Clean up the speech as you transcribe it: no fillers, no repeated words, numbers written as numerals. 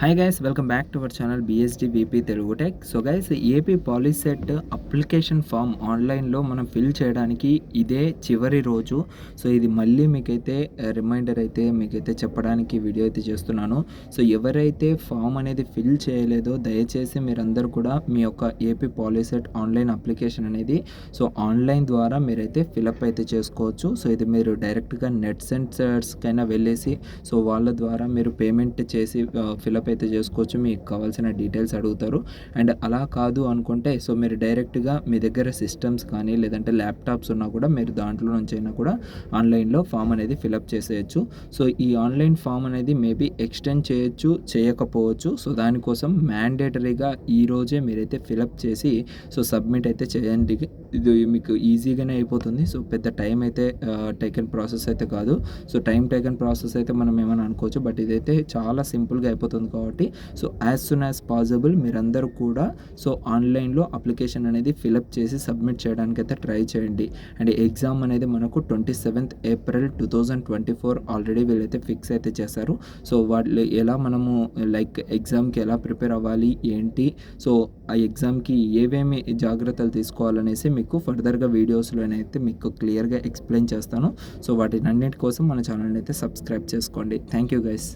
Hi guys, welcome back to our channel BSD VP Telugu tech. So guys, AP POLYCET application form ఆన్లైన్లో మనం fill చేయడానికి ఇదే చివరి రోజు. సో ఇది మళ్ళీ మీకైతే రిమైండర్ అయితే మీకైతే చెప్పడానికి వీడియో అయితే చేస్తున్నాను. సో ఎవరైతే ఫామ్ అనేది ఫిల్ చేయలేదో దయచేసి మీరందరూ కూడా మీ యొక్క ఏపీ పాలిసెట్ ఆన్లైన్ అప్లికేషన్ అనేది సో ఆన్లైన్ ద్వారా మీరైతే ఫిలప్ అయితే చేసుకోవచ్చు. సో ఇది మీరు డైరెక్ట్గా నెట్ సెంటర్స్కైనా వెళ్ళేసి సో వాళ్ళ ద్వారా మీరు పేమెంట్ చేసి ఫిలప్ అయితే చేసుకోవచ్చు. మీకు కావాల్సిన డీటెయిల్స్ అడుగుతారు. అండ్ అలా కాదు అనుకుంటే సో మీరు డైరెక్ట్గా మీ దగ్గర సిస్టమ్స్ కానీ లేదంటే ల్యాప్టాప్స్ ఉన్నా కూడా మీరు దాంట్లో నుంచి అయినా కూడా ఆన్లైన్లో ఫామ్ అనేది ఫిలప్ చేసేయచ్చు. సో ఈ ఆన్లైన్ ఫామ్ అనేది మేబీ ఎక్స్టెండ్ చేయొచ్చు, చేయకపోవచ్చు. సో దానికోసం మ్యాండేటరీగా ఈరోజే మీరైతే ఫిలప్ చేసి సో సబ్మిట్ అయితే చేయండి. ఇది మీకు ఈజీగానే అయిపోతుంది. సో పెద్ద టైం అయితే టేకెన్ ప్రాసెస్ అయితే కాదు. సో టైం టేకెన్ ప్రాసెస్ అయితే మనం ఏమైనా అనుకోవచ్చు, బట్ ఇదైతే చాలా సింపుల్గా అయిపోతుంది కాబట్టి so as soon as possible మీరందరూ కూడా సో ఆన్లైన్లో అప్లికేషన్ అనేది ఫిలప్ చేసి సబ్మిట్ చేయడానికి అయితే ట్రై చేయండి. అండ్ ఎగ్జామ్ అనేది మనకు 27th ఏప్రిల్ 2024 ఆల్రెడీ వీళ్ళైతే ఫిక్స్ అయితే చేశారు. సో వాళ్ళు ఎలా మనము లైక్ ఎగ్జామ్కి ఎలా ప్రిపేర్ అవ్వాలి ఏంటి, సో ఆ ఎగ్జామ్కి ఏవేమి జాగ్రత్తలు తీసుకోవాలనేసి మీకు ఫర్దర్గా వీడియోస్లోనైతే మీకు క్లియర్గా ఎక్స్ప్లెయిన్ చేస్తాను. సో వాటినన్నిటి కోసం మన ఛానల్ని అయితే సబ్స్క్రైబ్ చేసుకోండి. Thank you guys.